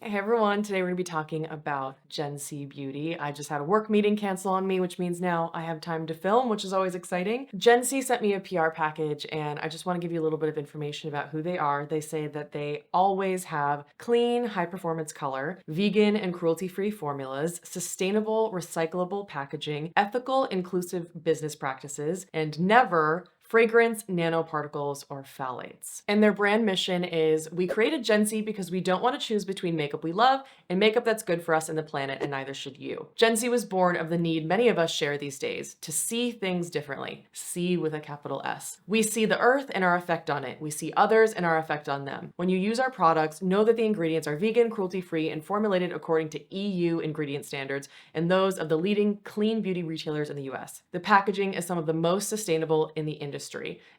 Hey everyone, today we're going to be talking about Gensee Beauty. I just had a work meeting cancel on me, which means now I have time to film, which is always exciting. Gensee sent me a PR package and I just want to give you a little bit of information about who they are. They say that they always have clean, high performance color, vegan and cruelty-free formulas, sustainable, recyclable packaging, ethical, inclusive business practices, and never fragrance, nanoparticles, or phthalates. And their brand mission is, we created Gensee because we don't want to choose between makeup we love and makeup that's good for us and the planet, and neither should you. Gensee was born of the need many of us share these days to see things differently. See with a capital S. We see the earth and our effect on it. We see others and our effect on them. When you use our products, know that the ingredients are vegan, cruelty-free, and formulated according to EU ingredient standards and those of the leading clean beauty retailers in the US. The packaging is some of the most sustainable in the industry.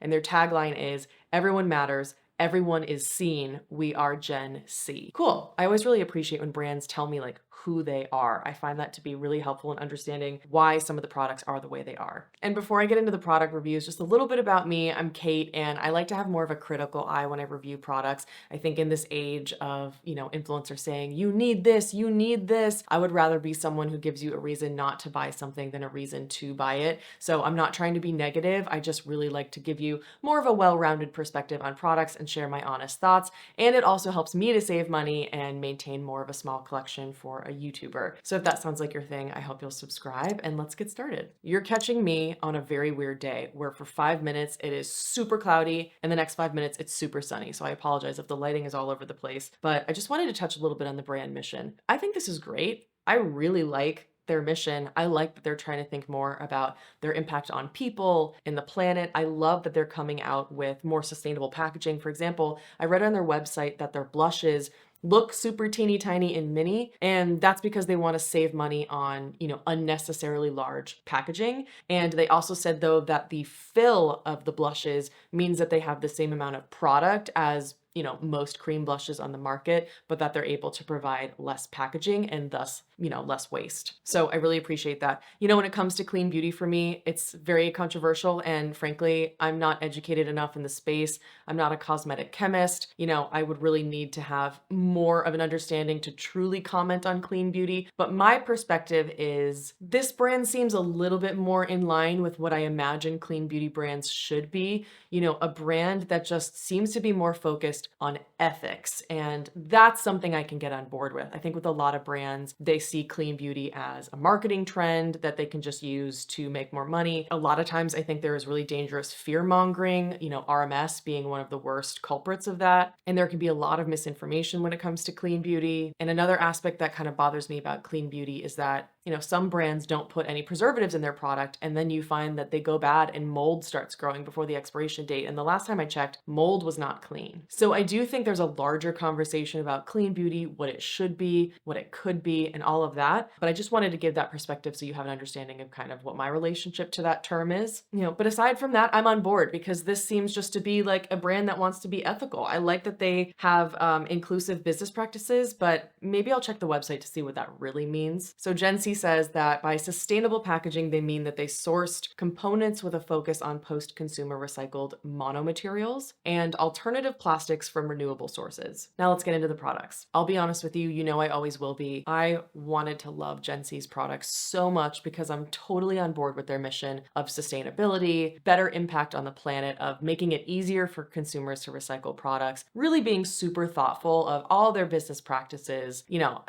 And their tagline is, everyone matters, everyone is seen, we are Gen C. Cool. I always really appreciate when brands tell me like who they are. I find that to be really helpful in understanding why some of the products are the way they are. And before I get into the product reviews, just a little bit about me. I'm Kate, and I like to have more of a critical eye when I review products. I think in this age of, influencers saying, you need this, I would rather be someone who gives you a reason not to buy something than a reason to buy it. So I'm not trying to be negative. I just really like to give you more of a well-rounded perspective on products and share my honest thoughts. And it also helps me to save money and maintain more of a small collection for a YouTuber. So if that sounds like your thing, I hope you'll subscribe and let's get started. You're catching me on a very weird day where for 5 minutes it is super cloudy and the next 5 minutes it's super sunny. So I apologize if the lighting is all over the place, but I just wanted to touch a little bit on the brand mission. I think this is great. I really like their mission. I like that they're trying to think more about their impact on people and the planet. I love that they're coming out with more sustainable packaging. For example, I read on their website that their blushes look super teeny tiny and mini, and that's because they want to save money on, unnecessarily large packaging. And they also said though that the fill of the blushes means that they have the same amount of product as most cream blushes on the market, but that they're able to provide less packaging and thus, less waste. So I really appreciate that. When it comes to clean beauty for me, it's very controversial. And frankly, I'm not educated enough in the space. I'm not a cosmetic chemist. I would really need to have more of an understanding to truly comment on clean beauty. But my perspective is this brand seems a little bit more in line with what I imagine clean beauty brands should be. A brand that just seems to be more focused on ethics. And that's something I can get on board with. I think with a lot of brands, they see clean beauty as a marketing trend that they can just use to make more money. A lot of times I think there is really dangerous fear mongering, RMS being one of the worst culprits of that. And there can be a lot of misinformation when it comes to clean beauty. And another aspect that kind of bothers me about clean beauty is that some brands don't put any preservatives in their product, and then you find that they go bad and mold starts growing before the expiration date. And the last time I checked, mold was not clean. So I do think there's a larger conversation about clean beauty, what it should be, what it could be, and all of that. But I just wanted to give that perspective so you have an understanding of kind of what my relationship to that term is. But aside from that, I'm on board because this seems just to be like a brand that wants to be ethical. I like that they have inclusive business practices, but maybe I'll check the website to see what that really means. So Gensee says that by sustainable packaging, they mean that they sourced components with a focus on post-consumer recycled monomaterials and alternative plastics from renewable sources. Now let's get into the products. I'll be honest with you, I always will be. I wanted to love Gensee's products so much because I'm totally on board with their mission of sustainability, better impact on the planet, of making it easier for consumers to recycle products, really being super thoughtful of all their business practices.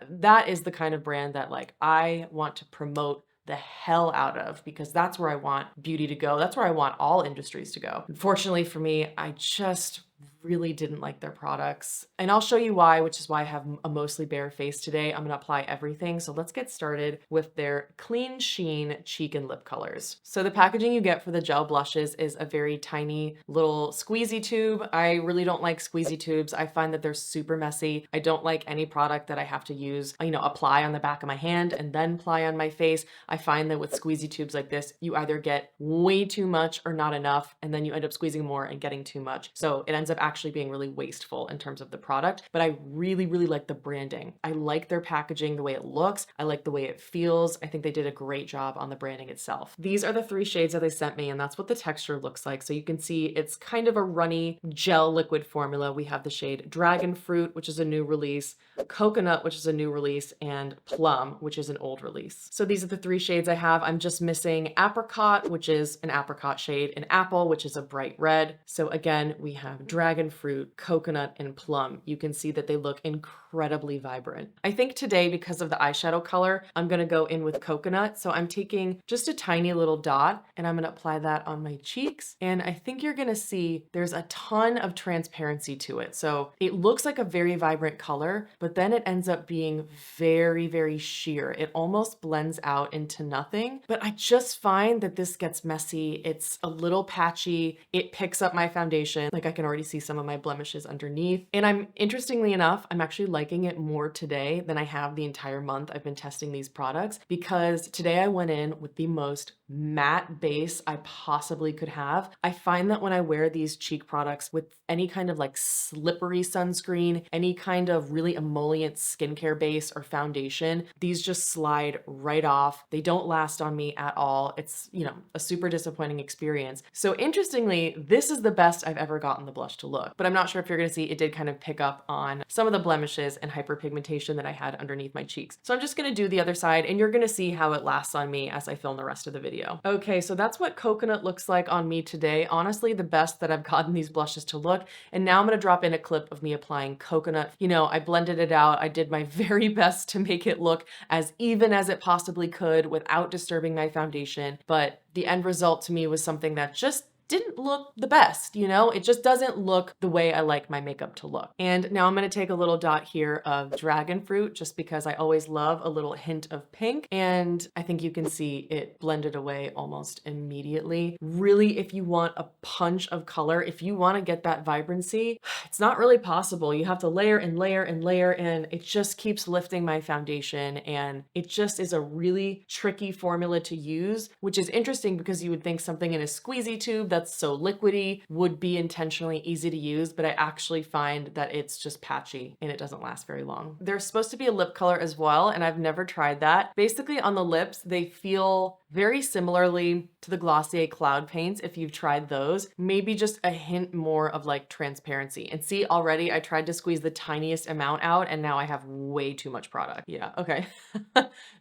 That is the kind of brand that I want to promote the hell out of because that's where I want beauty to go. That's where I want all industries to go. Unfortunately for me, I just really didn't like their products. And I'll show you why, which is why I have a mostly bare face today. I'm gonna apply everything. So let's get started with their Clean Sheen cheek and lip colors. So the packaging you get for the gel blushes is a very tiny little squeezy tube. I really don't like squeezy tubes. I find that they're super messy. I don't like any product that I have to use, apply on the back of my hand and then apply on my face. I find that with squeezy tubes like this, you either get way too much or not enough, and then you end up squeezing more and getting too much. So it ends up actually being really wasteful in terms of the product, but I really, really like the branding. I like their packaging, the way it looks. I like the way it feels. I think they did a great job on the branding itself. These are the 3 shades that they sent me, and that's what the texture looks like. So you can see it's kind of a runny gel liquid formula. We have the shade Dragon Fruit, which is a new release, Coconut, which is a new release, and Plum, which is an old release. So these are the 3 shades I have. I'm just missing Apricot, which is an apricot shade, and Apple, which is a bright red. So again, we have Dragon Fruit, Coconut, and Plum. You can see that they look incredibly vibrant. I think today, because of the eyeshadow color, I'm gonna go in with Coconut. So I'm taking just a tiny little dot and I'm gonna apply that on my cheeks. And I think you're gonna see there's a ton of transparency to it. So it looks like a very vibrant color, but then it ends up being very, very sheer. It almost blends out into nothing. But I just find that this gets messy. It's a little patchy. It picks up my foundation. Like I can already see some of my blemishes underneath. And interestingly enough, I'm actually liking it more today than I have the entire month I've been testing these products, because today I went in with the most matte base I possibly could have. I find that when I wear these cheek products with any kind of like slippery sunscreen, any kind of really emollient skincare base or foundation, these just slide right off. They don't last on me at all. It's, you know, a super disappointing experience. So interestingly, this is the best I've ever gotten the blush to look, but I'm not sure if you're gonna see, it did kind of pick up on some of the blemishes and hyperpigmentation that I had underneath my cheeks. So I'm just gonna do the other side and you're gonna see how it lasts on me as I film the rest of the video. Okay, so that's what Coconut looks like on me today. Honestly, the best that I've gotten these blushes to look. And now I'm gonna drop in a clip of me applying Coconut. You know, I blended it out. I did my very best to make it look as even as it possibly could without disturbing my foundation. But the end result to me was something that just didn't look the best, you know? It just doesn't look the way I like my makeup to look. And now I'm gonna take a little dot here of Dragon Fruit, just because I always love a little hint of pink. And I think you can see it blended away almost immediately. Really, if you want a punch of color, if you wanna get that vibrancy, it's not really possible. You have to layer and layer and layer, and it just keeps lifting my foundation. And it just is a really tricky formula to use, which is interesting because you would think something in a squeezy tube that's so liquidy would be intentionally easy to use, but I actually find that it's just patchy and it doesn't last very long. There's supposed to be a lip color as well, and I've never tried that. Basically on the lips, they feel very similarly to the Glossier Cloud Paints if you've tried those. Maybe just a hint more of like transparency. And see, already I tried to squeeze the tiniest amount out and now I have way too much product. Yeah, okay.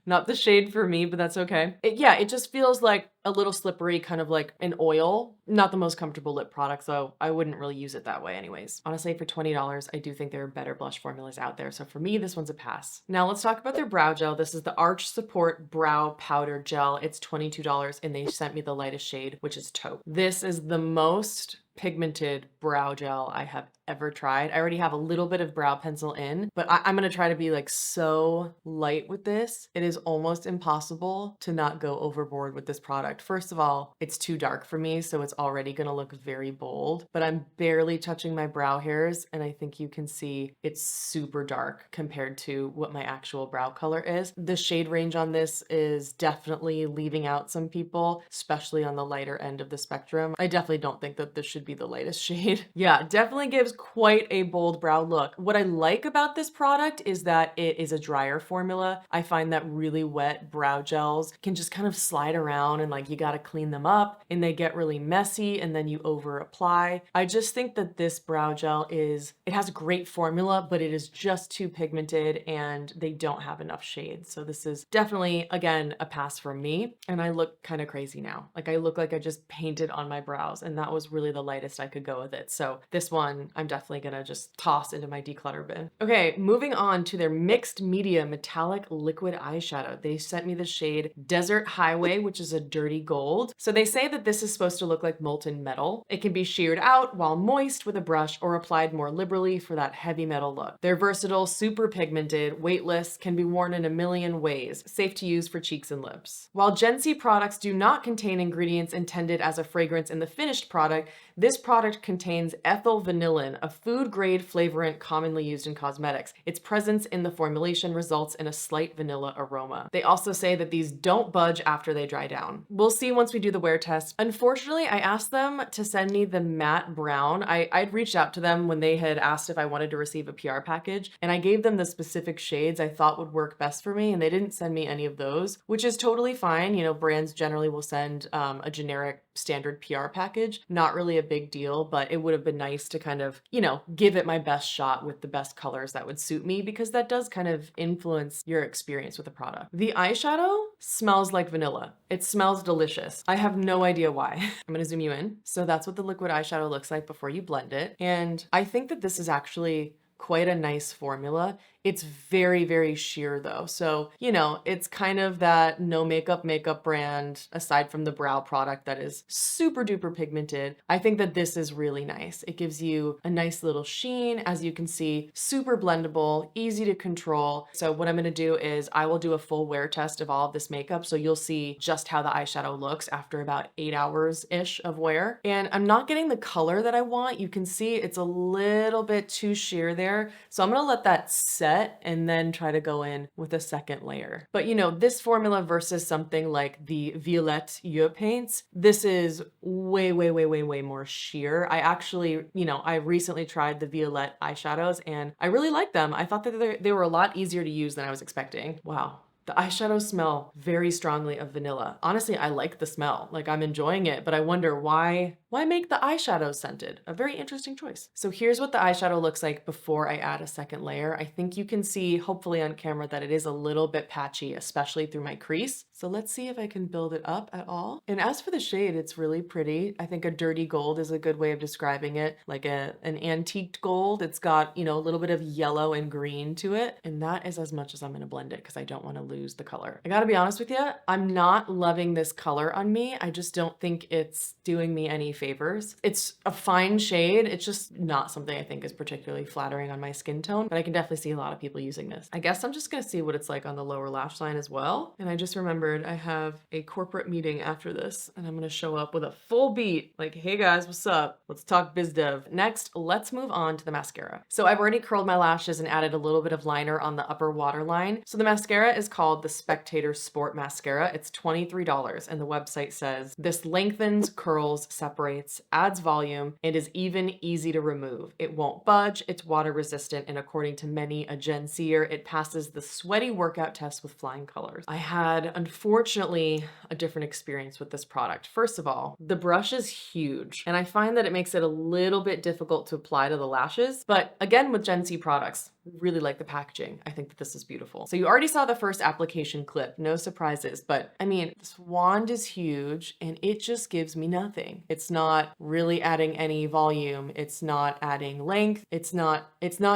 Not the shade for me, but that's okay. Yeah, it just feels like a little slippery, kind of like an oil. Not the most comfortable lip product, so I wouldn't really use it that way anyways. Honestly, for $20, I do think there are better blush formulas out there. So for me, this one's a pass. Now let's talk about their brow gel. This is the Arch Support Brow Powder Gel. It's $22 and they sent me the lightest shade, which is taupe. This is the most pigmented brow gel I have ever tried. I already have a little bit of brow pencil in, but I'm gonna try to be like so light with this. It is almost impossible to not go overboard with this product. First of all, it's too dark for me, so it's already gonna look very bold, but I'm barely touching my brow hairs, and I think you can see it's super dark compared to what my actual brow color is. The shade range on this is definitely leaving out some people, especially on the lighter end of the spectrum. I definitely don't think that this should be the lightest shade. Yeah, definitely gives quite a bold brow look. What I like about this product is that it is a drier formula. I find that really wet brow gels can just kind of slide around and like you gotta clean them up and they get really messy and then you over apply. I just think that this brow gel it has a great formula, but it is just too pigmented and they don't have enough shades. So this is definitely, again, a pass from me. And I look kind of crazy now. Like I look like I just painted on my brows and that was really the lightest I could go with it. So this one, I'm definitely gonna just toss into my declutter bin. Okay, moving on to their mixed media metallic liquid eyeshadow. They sent me the shade Desert Highway, which is a dirty gold. So they say that this is supposed to look like molten metal. It can be sheared out while moist with a brush or applied more liberally for that heavy metal look. They're versatile, super pigmented, weightless, can be worn in a million ways, safe to use for cheeks and lips. While Gensee products do not contain ingredients intended as a fragrance in the finished product, this product contains ethyl vanillin, lanolin, a food-grade flavorant commonly used in cosmetics. Its presence in the formulation results in a slight vanilla aroma. They also say that these don't budge after they dry down. We'll see once we do the wear test. Unfortunately, I asked them to send me the matte brown. I'd reached out to them when they had asked if I wanted to receive a PR package, and I gave them the specific shades I thought would work best for me, and they didn't send me any of those, which is totally fine. You know, brands generally will send a generic standard PR package. Not really a big deal, but it would have been nice to kind of, you know, give it my best shot with the best colors that would suit me, because that does kind of influence your experience with the product. The eyeshadow smells like vanilla. It smells delicious. I have no idea why. I'm gonna zoom you in. So that's what the liquid eyeshadow looks like before you blend it. And I think that this is actually quite a nice formula. It's very, very sheer though. So, you know, it's kind of that no makeup brand, aside from the brow product that is super duper pigmented. I think that this is really nice. It gives you a nice little sheen, as you can see, super blendable, easy to control. So what I'm gonna do is I will do a full wear test of all of this makeup, so you'll see just how the eyeshadow looks after about 8 hours-ish of wear. And I'm not getting the color that I want. You can see it's a little bit too sheer there. So I'm gonna let that set and then try to go in with a second layer. But you know, this formula versus something like the Violette Yeux paints, this is way, way, way, way, way more sheer. I actually, you know, I recently tried the Violette eyeshadows and I really liked them. I thought that they were a lot easier to use than I was expecting. Wow. The eyeshadows smell very strongly of vanilla. Honestly, I like the smell. Like, I'm enjoying it, but I wonder why make the eyeshadows scented? A very interesting choice. So here's what the eyeshadow looks like before I add a second layer. I think you can see, hopefully on camera, that it is a little bit patchy, especially through my crease. So let's see if I can build it up at all. And as for the shade, it's really pretty. I think a dirty gold is a good way of describing it, like an antiqued gold. It's got, you know, a little bit of yellow and green to it. And that is as much as I'm gonna blend it because I don't wanna lose the color. I gotta be honest with you, I'm not loving this color on me. I just don't think it's doing me any favors. It's a fine shade. It's just not something I think is particularly flattering on my skin tone, but I can definitely see a lot of people using this. I guess I'm just gonna see what it's like on the lower lash line as well. And I just remembered I have a corporate meeting after this and I'm gonna show up with a full beat, like, hey guys, what's up? Let's talk biz dev. Next, let's move on to the mascara. So I've already curled my lashes and added a little bit of liner on the upper waterline. So the mascara is called the Spectator Sport Mascara. It's $23 and the website says, this lengthens, curls, separates, adds volume, and is even easy to remove. It won't budge, it's water resistant, and according to many a Genseer, it passes the sweaty workout test with flying colors. I had, unfortunately, a different experience with this product. First of all, the brush is huge, and I find that it makes it a little bit difficult to apply to the lashes, but again, with Gensee products, really like the packaging. I think that this is beautiful. So you already saw the first application clip, no surprises, but I mean, this wand is huge and it just gives me nothing. It's not really adding any volume. It's not adding length. It's not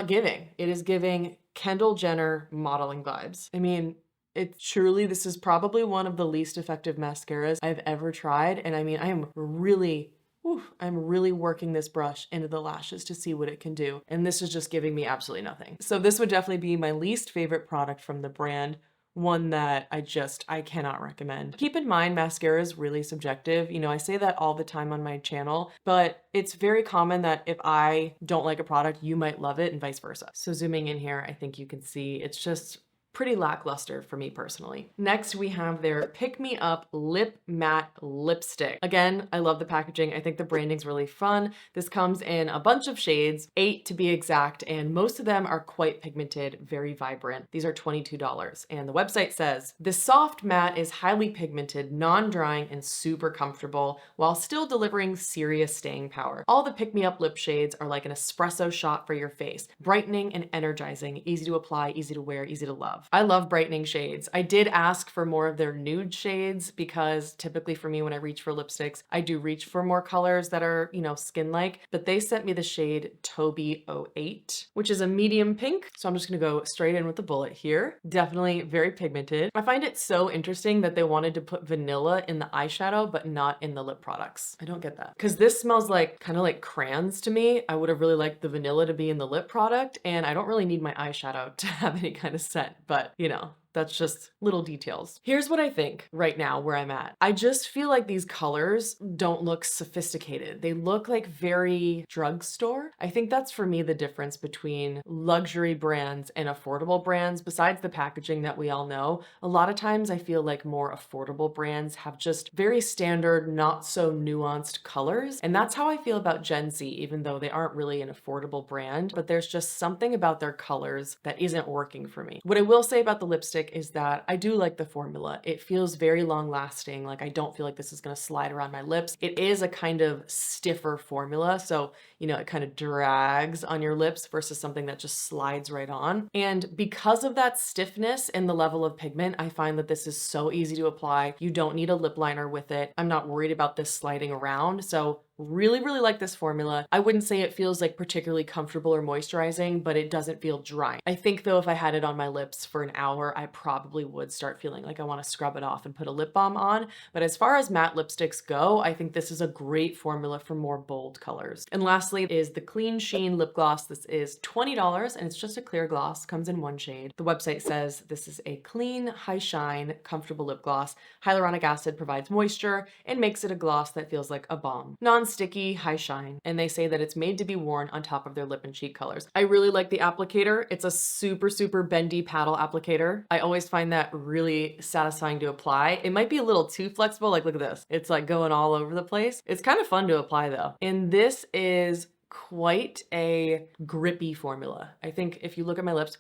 giving. It is giving Kendall Jenner modeling vibes. I mean, this is probably one of the least effective mascaras I've ever tried. And I mean, I'm really working this brush into the lashes to see what it can do. And this is just giving me absolutely nothing. So this would definitely be my least favorite product from the brand. One that I cannot recommend. Keep in mind, mascara is really subjective. You know, I say that all the time on my channel, but it's very common that if I don't like a product, you might love it and vice versa. So zooming in here, I think you can see it's just pretty lackluster for me personally. Next, we have their Pick Me Up Lip Matte Lipstick. Again, I love the packaging. I think the branding's really fun. This comes in a bunch of shades, 8 to be exact, and most of them are quite pigmented, very vibrant. These are $22. And the website says, this soft matte is highly pigmented, non-drying, and super comfortable, while still delivering serious staying power. All the Pick Me Up lip shades are like an espresso shot for your face, brightening and energizing, easy to apply, easy to wear, easy to love. I love brightening shades. I did ask for more of their nude shades because typically for me, when I reach for lipsticks, I do reach for more colors that are, you know, skin-like, but they sent me the shade Toby 08, which is a medium pink. So I'm just gonna go straight in with the bullet here. Definitely very pigmented. I find it so interesting that they wanted to put vanilla in the eyeshadow, but not in the lip products. I don't get that. Because this smells like, kind of like crayons to me. I would have really liked the vanilla to be in the lip product, and I don't really need my eyeshadow to have any kind of scent. But, you know, That's just little details. Here's what I think right now where I'm at. I just feel like these colors don't look sophisticated. They look like very drugstore. I think that's for me the difference between luxury brands and affordable brands. Besides the packaging that we all know, a lot of times I feel like more affordable brands have just very standard, not so nuanced colors. And that's how I feel about Gensee, even though they aren't really an affordable brand, but there's just something about their colors that isn't working for me. What I will say about the lipstick is that I do like the formula. It feels very long lasting. Like I don't feel like this is gonna slide around my lips. It is a kind of stiffer formula. So, you know, it kind of drags on your lips versus something that just slides right on. And because of that stiffness and the level of pigment, I find that this is so easy to apply. You don't need a lip liner with it. I'm not worried about this sliding around. So really, really like this formula. I wouldn't say it feels like particularly comfortable or moisturizing, but it doesn't feel dry. I think though, if I had it on my lips for an hour, I probably would start feeling like I want to scrub it off and put a lip balm on. But as far as matte lipsticks go, I think this is a great formula for more bold colors. And lastly is the Clean Sheen lip gloss. This is $20 and it's just a clear gloss, comes in one shade. The website says this is a clean, high shine, comfortable lip gloss. Hyaluronic acid provides moisture and makes it a gloss that feels like a balm. Non-sticky, high shine, and they say that it's made to be worn on top of their lip and cheek colors. I really like the applicator. It's a super, super bendy paddle applicator. I always find that really satisfying to apply. It might be a little too flexible, like look at this. It's like going all over the place. It's kind of fun to apply though. And this is quite a grippy formula. I think if you look at my lips,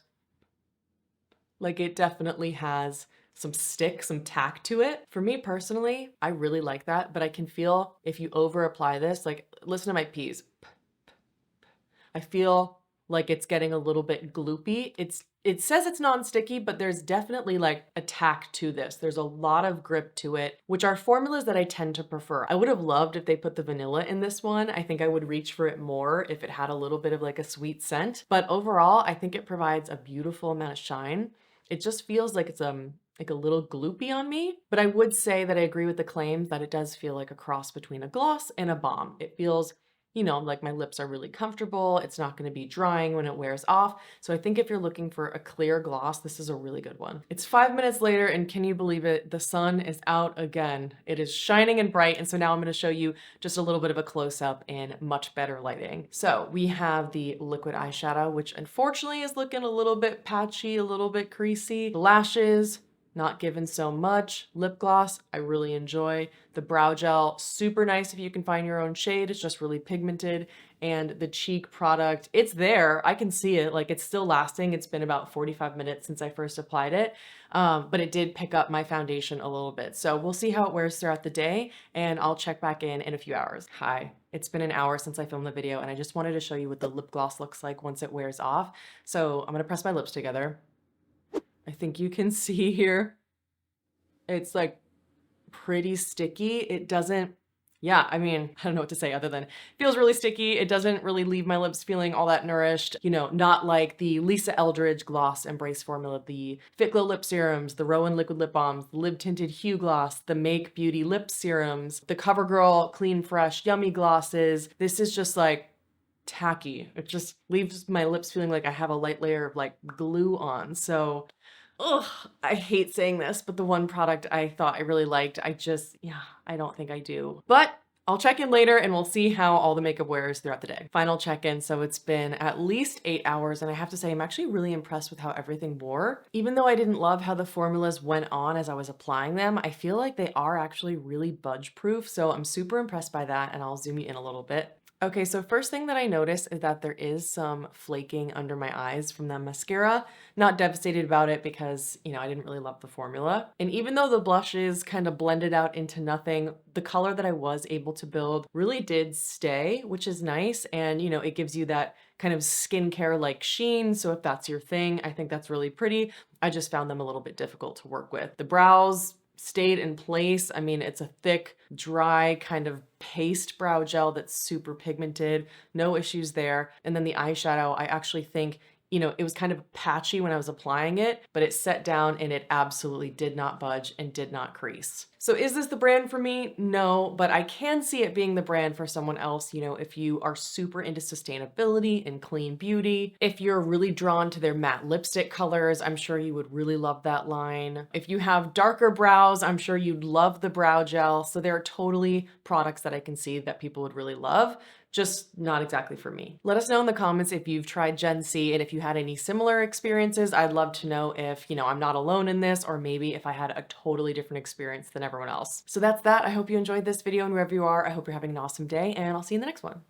like it definitely has some stick, some tack to it. For me personally, I really like that, but I can feel if you over apply this, like listen to my P's. I feel like it's getting a little bit gloopy. It says it's non-sticky, but there's definitely like a tack to this. There's a lot of grip to it, which are formulas that I tend to prefer. I would have loved if they put the vanilla in this one. I think I would reach for it more if it had a little bit of like a sweet scent, but overall, I think it provides a beautiful amount of shine. It just feels like it's like a little gloopy on me, but I would say that I agree with the claim that it does feel like a cross between a gloss and a balm. It feels, you know, like my lips are really comfortable. It's not going to be drying when it wears off. So I think if you're looking for a clear gloss, this is a really good one. It's 5 minutes later and can you believe it? The sun is out again. It is shining and bright. And so now I'm going to show you just a little bit of a close up in much better lighting. So we have the liquid eyeshadow, which unfortunately is looking a little bit patchy, a little bit creasy. The lashes, not given so much. Lip gloss, I really enjoy. The brow gel, super nice if you can find your own shade. It's just really pigmented. And the cheek product, it's there. I can see it, like it's still lasting. It's been about 45 minutes since I first applied it, but it did pick up my foundation a little bit. So we'll see how it wears throughout the day and I'll check back in a few hours. Hi, it's been an hour since I filmed the video and I just wanted to show you what the lip gloss looks like once it wears off. So I'm gonna press my lips together. I think you can see here, it's like pretty sticky. It doesn't, yeah, I mean, I don't know what to say other than it feels really sticky. It doesn't really leave my lips feeling all that nourished, you know, not like the Lisa Eldridge Gloss Embrace formula, the Fit Glow Lip Serums, the Rowan Liquid Lip Balms, the Lib Tinted Hue Gloss, the Make Beauty Lip Serums, the CoverGirl Clean Fresh Yummy Glosses. This is just like tacky. It just leaves my lips feeling like I have a light layer of like glue on. So ugh, I hate saying this, but the one product I thought I really liked, yeah, I don't think I do. But I'll check in later and we'll see how all the makeup wears throughout the day. Final check-in, so it's been at least 8 hours and I have to say I'm actually really impressed with how everything wore. Even though I didn't love how the formulas went on as I was applying them, I feel like they are actually really budge-proof, so I'm super impressed by that and I'll zoom you in a little bit. Okay, so first thing that I noticed is that there is some flaking under my eyes from the mascara. Not devastated about it because, you know, I didn't really love the formula. And even though the blushes kind of blended out into nothing, the color that I was able to build really did stay, which is nice. And, you know, it gives you that kind of skincare like sheen. So if that's your thing, I think that's really pretty. I just found them a little bit difficult to work with. The brows stayed in place. I mean, it's a thick, dry kind of paste brow gel that's super pigmented. No issues there. And then the eyeshadow, I actually think you know, it was kind of patchy when I was applying it, but it set down and it absolutely did not budge and did not crease. So is this the brand for me? No, but I can see it being the brand for someone else. You know, if you are super into sustainability and clean beauty, if you're really drawn to their matte lipstick colors, I'm sure you would really love that line. If you have darker brows, I'm sure you'd love the brow gel. So there are totally products that I can see that people would really love, just not exactly for me. Let us know in the comments if you've tried Gensee and if you had any similar experiences. I'd love to know if, you know, I'm not alone in this, or maybe if I had a totally different experience than everyone else. So that's that. I hope you enjoyed this video, and wherever you are, I hope you're having an awesome day, and I'll see you in the next one.